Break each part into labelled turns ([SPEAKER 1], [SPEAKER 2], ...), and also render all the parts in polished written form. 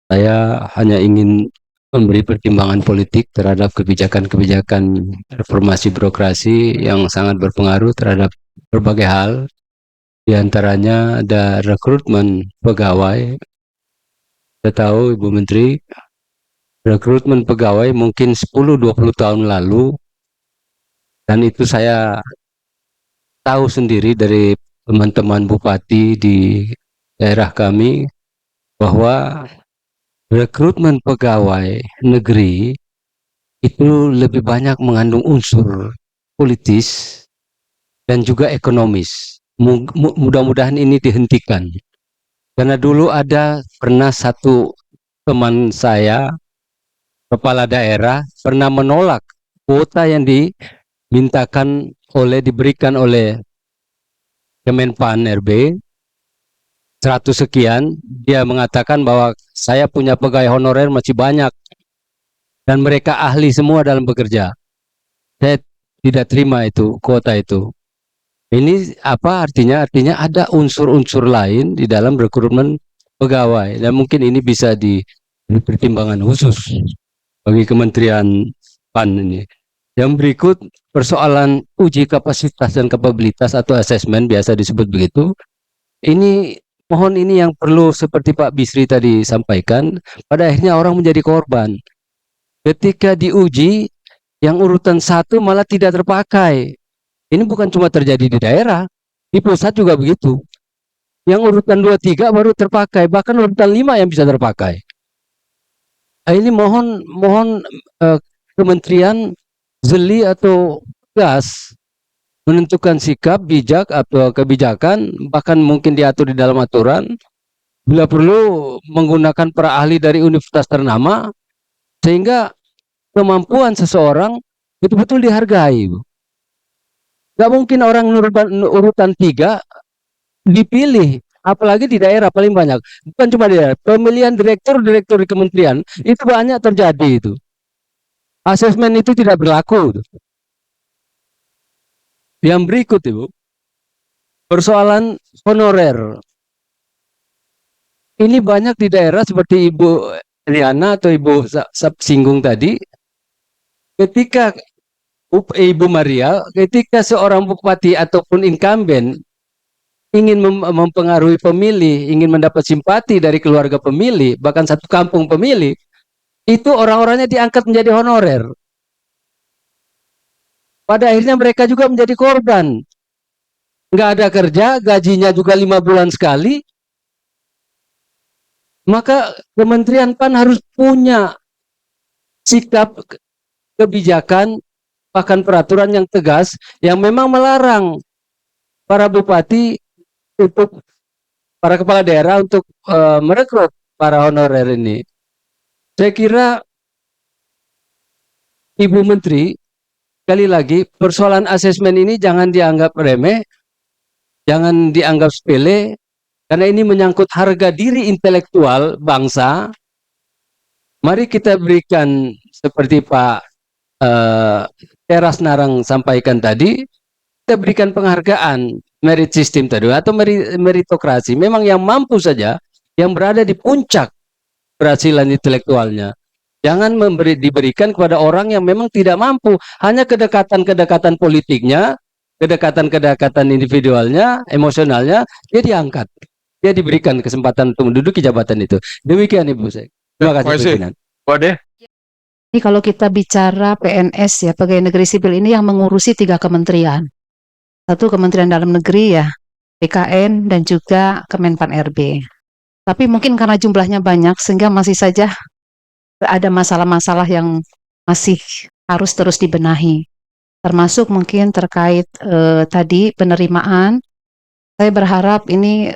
[SPEAKER 1] Saya hanya ingin memberi pertimbangan politik terhadap kebijakan-kebijakan reformasi birokrasi yang sangat berpengaruh terhadap berbagai hal. Di antaranya ada rekrutmen pegawai. Saya tahu Ibu Menteri, rekrutmen pegawai mungkin 10-20 tahun lalu, dan itu saya tahu sendiri dari teman-teman bupati di daerah kami, bahwa rekrutmen pegawai negeri itu lebih banyak mengandung unsur politis dan juga ekonomis. Mudah-mudahan ini dihentikan. Karena dulu pernah satu teman saya, kepala daerah, pernah menolak kuota yang diberikan oleh Kemenpan RB 100 sekian. Dia mengatakan bahwa saya punya pegawai honorer masih banyak dan mereka ahli semua dalam bekerja. Saya tidak terima itu kuota itu. Ini apa artinya? Artinya ada unsur-unsur lain di dalam rekrutmen pegawai, dan mungkin ini bisa dipertimbangkan khusus bagi Kementerian PAN ini. Yang berikut, persoalan uji kapasitas dan kapabilitas atau asesmen, biasa disebut begitu. Ini mohon, ini yang perlu seperti Pak Bisri tadi sampaikan, pada akhirnya orang menjadi korban. Ketika diuji, yang urutan 1 malah tidak terpakai. Ini bukan cuma terjadi di daerah, di pusat juga begitu. Yang urutan 2, 3 baru terpakai, bahkan urutan 5 yang bisa terpakai. Ini mohon kementerian jeli atau tegas menentukan sikap bijak atau kebijakan, bahkan mungkin diatur di dalam aturan, bila perlu menggunakan para ahli dari universitas ternama, sehingga kemampuan seseorang betul-betul dihargai. Gak mungkin orang urutan 3 dipilih, apalagi di daerah paling banyak. Bukan cuma di daerah, pemilihan direktur di kementerian itu banyak terjadi itu. Asesmen itu tidak berlaku. Yang berikut Ibu, persoalan honorer. Ini banyak di daerah seperti Ibu Riana atau Ibu singgung tadi. Ketika Ibu Maria, ketika seorang bupati ataupun incumbent ingin mempengaruhi pemilih, ingin mendapat simpati dari keluarga pemilih, bahkan satu kampung pemilih, itu orang-orangnya diangkat menjadi honorer. Pada akhirnya mereka juga menjadi korban. Nggak ada kerja, gajinya juga 5 bulan sekali. Maka Kementerian PAN harus punya sikap kebijakan, bahkan peraturan yang tegas, yang memang melarang para bupati, untuk para kepala daerah untuk merekrut para honorer ini. Saya kira Ibu Menteri, sekali lagi, persoalan asesmen ini jangan dianggap remeh, jangan dianggap sepele, karena ini menyangkut harga diri intelektual bangsa. Mari kita berikan seperti Pak Teras Narang sampaikan tadi, kita berikan penghargaan merit system tadi atau meritokrasi. Memang yang mampu saja yang berada di puncak keberhasilan intelektualnya. Jangan diberikan kepada orang yang memang tidak mampu. Hanya kedekatan-kedekatan politiknya, kedekatan-kedekatan individualnya, emosionalnya, dia diangkat. Dia diberikan kesempatan untuk menduduki jabatan itu. Demikian Ibu saya. Terima kasih pimpinan.
[SPEAKER 2] Ini kalau kita bicara PNS ya, pegawai negeri sipil ini yang mengurusi 3 kementerian. 1 Kementerian Dalam Negeri ya, BKN dan juga Kemenpan RB. Tapi mungkin karena jumlahnya banyak sehingga masih saja ada masalah-masalah yang masih harus terus dibenahi. Termasuk mungkin terkait tadi penerimaan. Saya berharap ini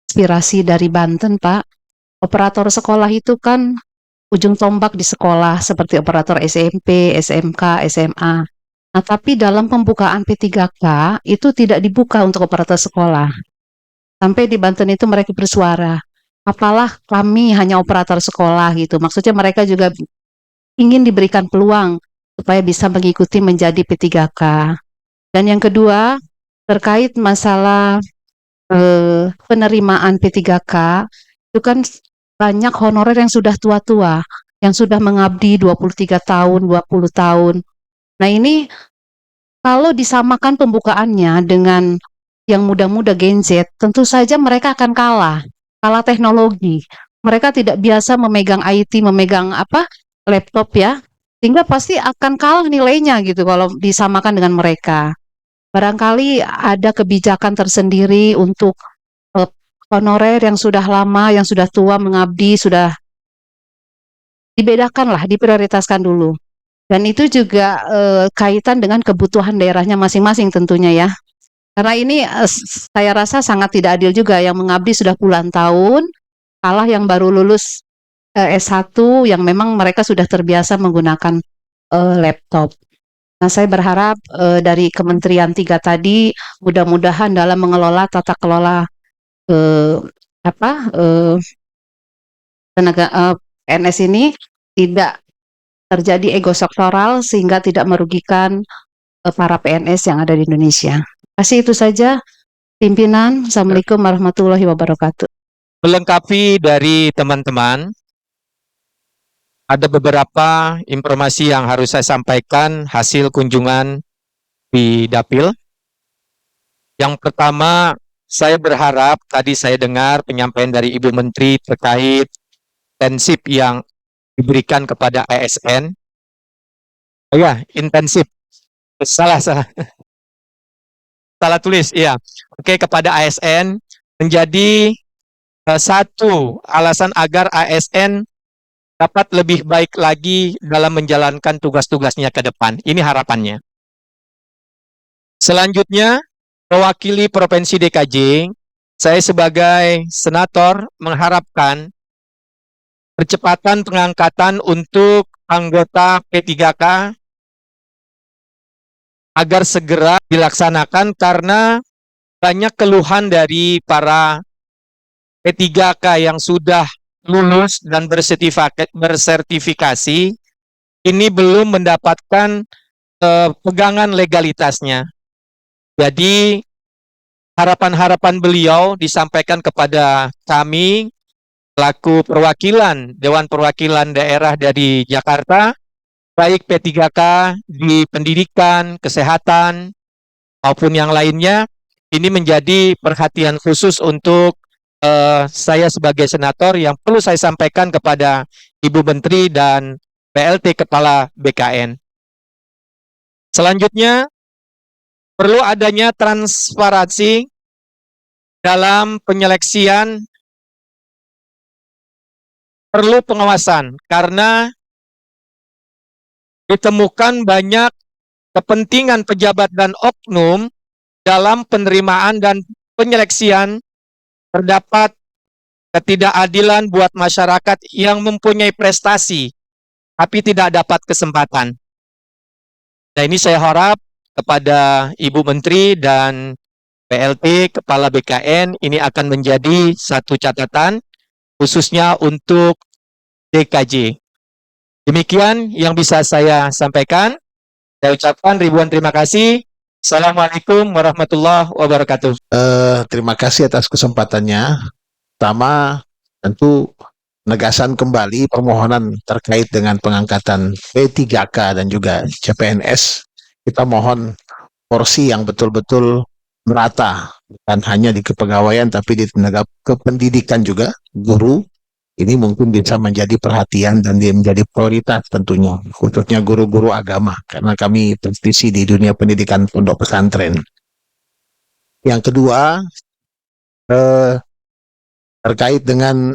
[SPEAKER 2] inspirasi dari Banten, Pak. Operator sekolah itu kan ujung tombak di sekolah seperti operator SMP, SMK, SMA. Nah, tapi dalam pembukaan P3K itu tidak dibuka untuk operator sekolah. Sampai di Banten itu mereka bersuara, apalah kami hanya operator sekolah gitu. Maksudnya mereka juga ingin diberikan peluang supaya bisa mengikuti menjadi P3K. Dan yang kedua, terkait masalah penerimaan P3K, itu kan banyak honorer yang sudah tua-tua, yang sudah mengabdi 23 tahun, 20 tahun. Nah ini kalau disamakan pembukaannya dengan yang muda-muda Gen Z, tentu saja mereka akan kalah teknologi. Mereka tidak biasa memegang IT, memegang laptop ya, sehingga pasti akan kalah nilainya gitu kalau disamakan dengan mereka. Barangkali ada kebijakan tersendiri untuk eh, honorer yang sudah lama, yang sudah tua mengabdi, sudah dibedakan lah, diprioritaskan dulu. Dan itu juga kaitan dengan kebutuhan daerahnya masing-masing tentunya ya. Karena ini saya rasa sangat tidak adil juga yang mengabdi sudah puluhan tahun, kalah yang baru lulus S1 yang memang mereka sudah terbiasa menggunakan laptop. Nah, saya berharap dari Kementerian 3 tadi mudah-mudahan dalam mengelola tata kelola eh, apa tenaga PNS ini tidak terjadi ego sektoral sehingga tidak merugikan para PNS yang ada di Indonesia. Terima kasih, itu saja pimpinan. Assalamualaikum warahmatullahi wabarakatuh.
[SPEAKER 3] Melengkapi dari teman-teman, ada beberapa informasi yang harus saya sampaikan hasil kunjungan di Dapil. Yang pertama, saya berharap tadi saya dengar penyampaian dari Ibu Menteri terkait intensif yang diberikan kepada ASN. Oh ya, intensif. Salah. Salah tulis, iya. Oke, kepada ASN menjadi satu alasan agar ASN dapat lebih baik lagi dalam menjalankan tugas-tugasnya ke depan. Ini harapannya. Selanjutnya, mewakili Provinsi DKJ, saya sebagai senator mengharapkan percepatan pengangkatan untuk anggota P3K agar segera dilaksanakan karena banyak keluhan dari para P3K yang sudah lulus dan bersertifikasi ini belum mendapatkan pegangan legalitasnya. Jadi harapan-harapan beliau disampaikan kepada kami selaku perwakilan Dewan Perwakilan Daerah dari Jakarta, baik P3K di pendidikan, kesehatan, maupun yang lainnya, ini menjadi perhatian khusus untuk saya sebagai senator yang perlu saya sampaikan kepada Ibu Menteri dan PLT Kepala BKN. Selanjutnya, perlu adanya transparansi dalam penyeleksian, perlu pengawasan, karena ditemukan banyak kepentingan pejabat dan oknum dalam penerimaan dan penyeleksian, terdapat ketidakadilan buat masyarakat yang mempunyai prestasi tapi tidak dapat kesempatan. Nah, ini saya harap kepada Ibu Menteri dan PLT Kepala BKN ini akan menjadi satu catatan khususnya untuk DKJ. Demikian yang bisa saya sampaikan. Saya ucapkan ribuan terima kasih. Assalamualaikum warahmatullahi wabarakatuh.
[SPEAKER 4] Terima kasih atas kesempatannya. Pertama, tentu penegasan kembali permohonan terkait dengan pengangkatan P3K dan juga CPNS. Kita mohon porsi yang betul-betul merata, bukan hanya di kepegawaian tapi di tenaga kependidikan juga, guru. Ini mungkin bisa menjadi perhatian dan dia menjadi prioritas tentunya, khususnya guru-guru agama, karena kami praktisi di dunia pendidikan pondok pesantren. Yang kedua, terkait dengan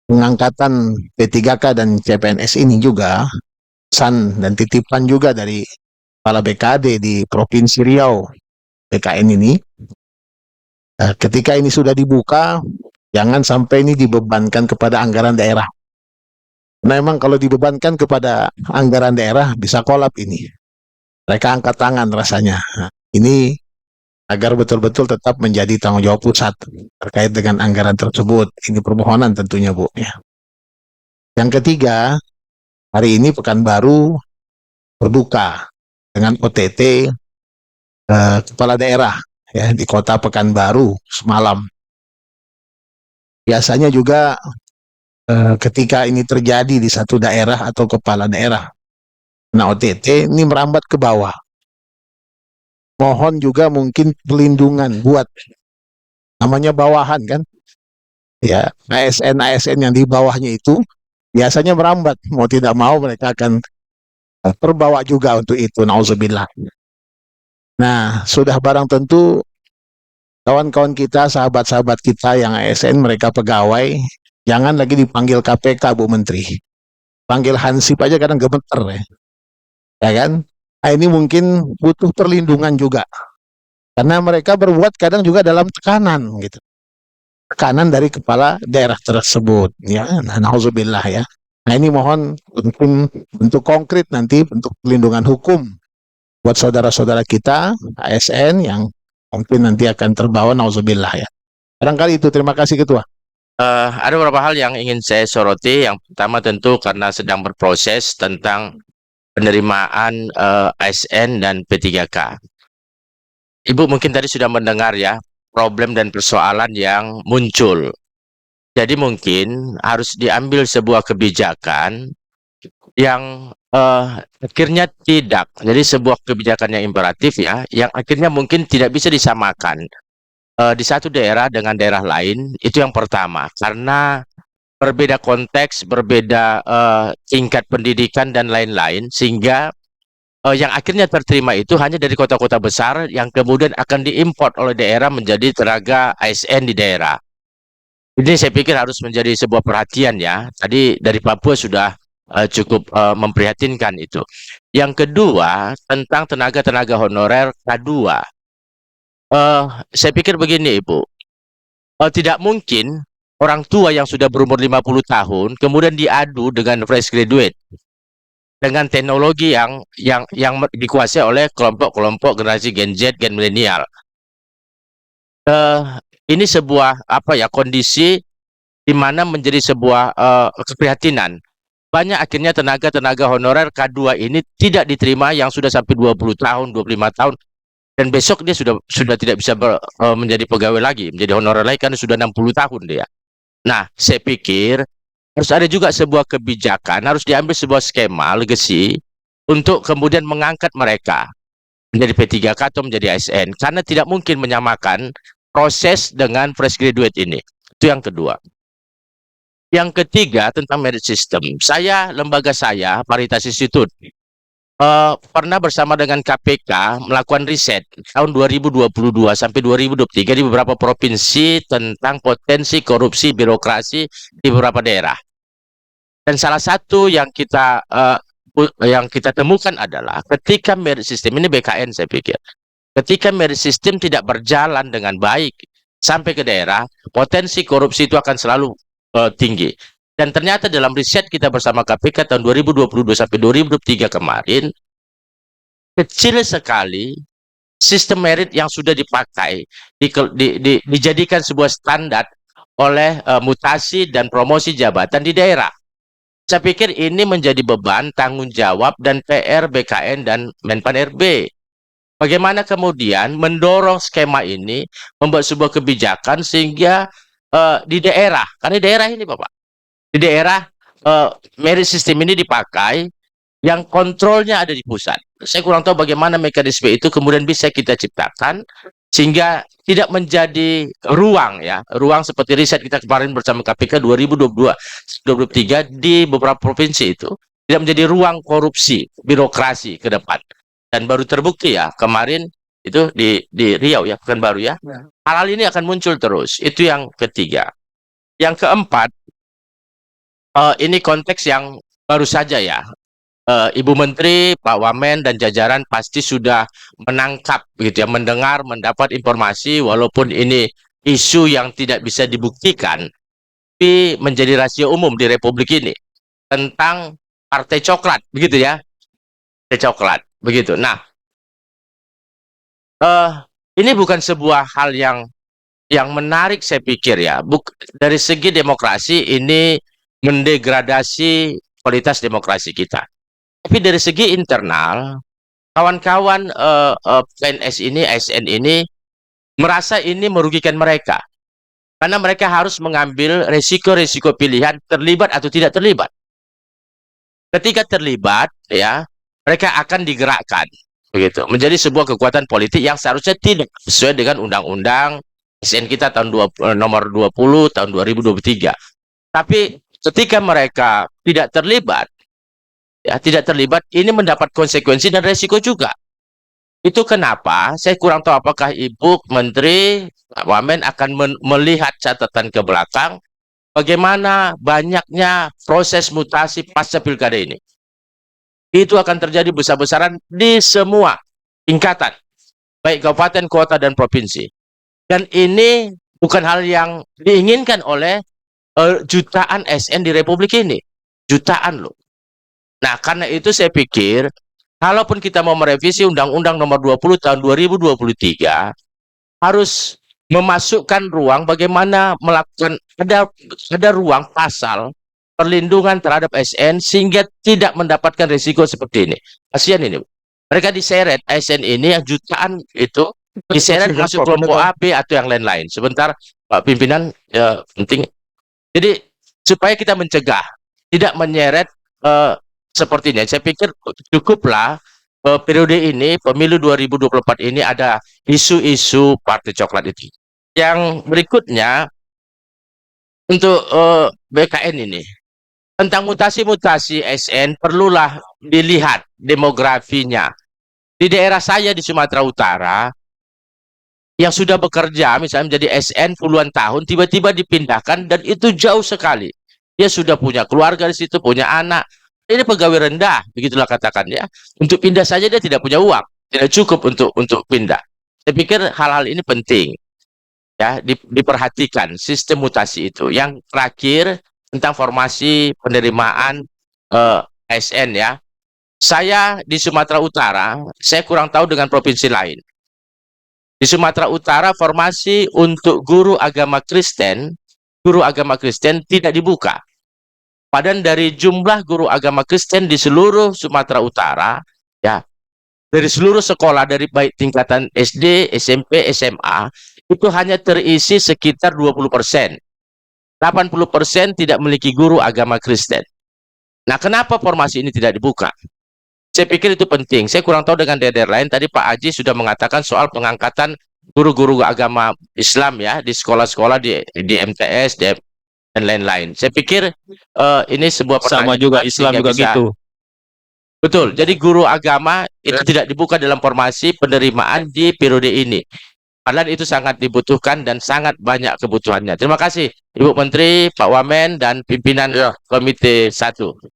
[SPEAKER 4] pengangkatan P3K dan CPNS ini juga, pesan dan titipan juga dari Kepala BKD di Provinsi Riau, BKN ini, ketika ini sudah dibuka, jangan sampai ini dibebankan kepada anggaran daerah. Memang kalau dibebankan kepada anggaran daerah bisa kolap ini. Mereka angkat tangan rasanya. Nah, ini agar betul-betul tetap menjadi tanggung jawab pusat terkait dengan anggaran tersebut. Ini permohonan tentunya, Bu. Ya. Yang ketiga, hari ini Pekanbaru berduka dengan OTT kepala daerah ya di kota Pekanbaru semalam. biasanya juga ketika ini terjadi di satu daerah atau kepala daerah, nah OTT ini merambat ke bawah. Mohon juga mungkin perlindungan buat namanya bawahan kan, ya ASN yang di bawahnya itu biasanya merambat, mau tidak mau mereka akan terbawa juga untuk itu, nauzubillah. Nah, sudah barang tentu kawan-kawan kita, sahabat-sahabat kita yang ASN, mereka pegawai, jangan lagi dipanggil KPK, Bu Menteri. Panggil Hansip aja kadang gemeter ya. Ya kan? Nah, ini mungkin butuh perlindungan juga. Karena mereka berbuat kadang juga dalam tekanan gitu. Tekanan dari kepala daerah tersebut, ya. Nah, nauzubillah ya. Nah, ini mohon bentuk konkret nanti, bentuk perlindungan hukum buat saudara-saudara kita ASN yang mungkin nanti akan terbawa, nauzubillah ya. Barangkali itu, terima kasih Ketua.
[SPEAKER 5] Ada beberapa hal yang ingin saya soroti. Yang pertama tentu karena sedang berproses tentang penerimaan ASN dan P3K. Ibu mungkin tadi sudah mendengar ya problem dan persoalan yang muncul. Jadi mungkin harus diambil sebuah kebijakan yang akhirnya tidak. Jadi sebuah kebijakan yang imperatif ya, yang akhirnya mungkin tidak bisa disamakan di satu daerah dengan daerah lain. Itu yang pertama, karena berbeda konteks, berbeda tingkat pendidikan dan lain-lain, sehingga yang akhirnya terterima itu hanya dari kota-kota besar yang kemudian akan diimport oleh daerah menjadi tenaga ASN di daerah. Ini saya pikir harus menjadi sebuah perhatian ya. Tadi dari Papua sudah cukup memprihatinkan itu. Yang kedua, tentang tenaga-tenaga honorer K2. Saya pikir begini Ibu, tidak mungkin orang tua yang sudah berumur 50 tahun kemudian diadu dengan fresh graduate dengan teknologi yang dikuasai oleh kelompok-kelompok generasi Gen Z, Gen milenial. Ini sebuah kondisi di mana menjadi sebuah keprihatinan. Banyak akhirnya tenaga-tenaga honorer K2 ini tidak diterima yang sudah sampai 20 tahun, 25 tahun, dan besok dia sudah tidak bisa menjadi pegawai lagi, menjadi honorer lagi karena sudah 60 tahun dia. Nah, saya pikir harus ada juga sebuah kebijakan, harus diambil sebuah skema legacy untuk kemudian mengangkat mereka menjadi P3K atau menjadi ASN, karena tidak mungkin menyamakan proses dengan fresh graduate ini. Itu yang kedua. Yang ketiga tentang merit system. Lembaga saya, Paritas Institute, pernah bersama dengan KPK melakukan riset tahun 2022 sampai 2023 di beberapa provinsi tentang potensi korupsi birokrasi di beberapa daerah. Dan salah satu yang kita temukan adalah ketika merit system ini BKN, saya pikir, ketika merit system tidak berjalan dengan baik sampai ke daerah, potensi korupsi itu akan selalu tinggi. Dan ternyata dalam riset kita bersama KPK tahun 2022 sampai 2023 kemarin, kecil sekali sistem merit yang sudah dipakai dijadikan sebuah standar oleh mutasi dan promosi jabatan di daerah. Saya pikir ini menjadi beban, tanggung jawab, dan PR BKN dan Menpan RB. Bagaimana kemudian mendorong skema ini, membuat sebuah kebijakan sehingga di daerah, karena di daerah ini Bapak, di daerah merit system ini dipakai, yang kontrolnya ada di pusat. Saya kurang tahu bagaimana mekanisme itu kemudian bisa kita ciptakan sehingga tidak menjadi ruang seperti riset kita kemarin bersama KPK 2022-2023 di beberapa provinsi itu tidak menjadi ruang korupsi birokrasi ke depan. Dan baru terbukti ya kemarin itu di Riau ya, Pekanbaru ya. Hal-hal ini akan muncul terus. Itu yang ketiga. Yang keempat, ini konteks yang baru saja ya. Ibu Menteri, Pak Wamen, dan jajaran pasti sudah menangkap, gitu ya, mendengar, mendapat informasi, walaupun ini isu yang tidak bisa dibuktikan, tapi menjadi rahasia umum di Republik ini tentang Partai Coklat, begitu ya, Partai Coklat, begitu. Nah, ini bukan sebuah hal yang menarik, saya pikir ya. Dari segi demokrasi ini mendegradasi kualitas demokrasi kita. Tapi dari segi internal, kawan-kawan PNS ini, ASN ini merasa ini merugikan mereka. Karena mereka harus mengambil resiko-resiko pilihan terlibat atau tidak terlibat. Ketika terlibat, ya, mereka akan digerakkan, begitu, menjadi sebuah kekuatan politik yang seharusnya tidak sesuai dengan undang-undang ASN kita nomor 20 tahun 2023. Tapi ketika mereka tidak terlibat, ya, tidak terlibat, ini mendapat konsekuensi dan resiko juga. Itu kenapa saya kurang tahu apakah Ibu Menteri Pak Wamen akan melihat catatan ke belakang bagaimana banyaknya proses mutasi pasca pilkada ini. Itu akan terjadi besar-besaran di semua tingkatan, baik kabupaten, kota, dan provinsi. Dan ini bukan hal yang diinginkan oleh jutaan SN di Republik ini. Jutaan loh. Nah, karena itu saya pikir kalaupun kita mau merevisi Undang-Undang Nomor 20 Tahun 2023, harus memasukkan ruang bagaimana melakukan ada ruang pasal perlindungan terhadap SN sehingga tidak mendapatkan risiko seperti ini. Kasihan ini. Mereka diseret ASN ini yang jutaan itu diseret masuk kelompok A, B atau yang lain-lain. Sebentar Pak Pimpinan, ya, penting. Jadi supaya kita mencegah tidak menyeret seperti ini. Saya pikir cukuplah periode ini, pemilu 2024 ini ada isu-isu Partai Coklat itu. Yang berikutnya untuk BKN ini, tentang mutasi-mutasi SN perlulah dilihat demografinya. Di daerah saya di Sumatera Utara, yang sudah bekerja misalnya menjadi SN puluhan tahun, tiba-tiba dipindahkan dan itu jauh sekali. Dia sudah punya keluarga di situ, punya anak. Ini pegawai rendah, begitulah katakan ya. Untuk pindah saja dia tidak punya uang, tidak cukup untuk pindah. Saya pikir hal-hal ini penting, ya, diperhatikan sistem mutasi itu. Yang terakhir tentang formasi penerimaan ASN ya. Saya di Sumatera Utara, saya kurang tahu dengan provinsi lain. Di Sumatera Utara formasi untuk guru agama Kristen tidak dibuka. Padahal dari jumlah guru agama Kristen di seluruh Sumatera Utara, ya, dari seluruh sekolah dari baik tingkatan SD, SMP, SMA, itu hanya terisi sekitar 20%. 80% tidak memiliki guru agama Kristen. Nah, kenapa formasi ini tidak dibuka? Saya pikir itu penting. Saya kurang tahu dengan daerah lain. Tadi Pak Aji sudah mengatakan soal pengangkatan guru-guru agama Islam ya di sekolah-sekolah di MTS, dan lain-lain. Saya pikir ini sebuah
[SPEAKER 6] Sama
[SPEAKER 5] pertanyaan
[SPEAKER 6] juga Islam juga
[SPEAKER 5] bisa,
[SPEAKER 6] gitu.
[SPEAKER 5] betul. Jadi guru agama itu tidak dibuka dalam formasi penerimaan di periode ini. Padahal itu sangat dibutuhkan dan sangat banyak kebutuhannya. Terima kasih Ibu Menteri, Pak Wamen, dan pimpinan Komite 1.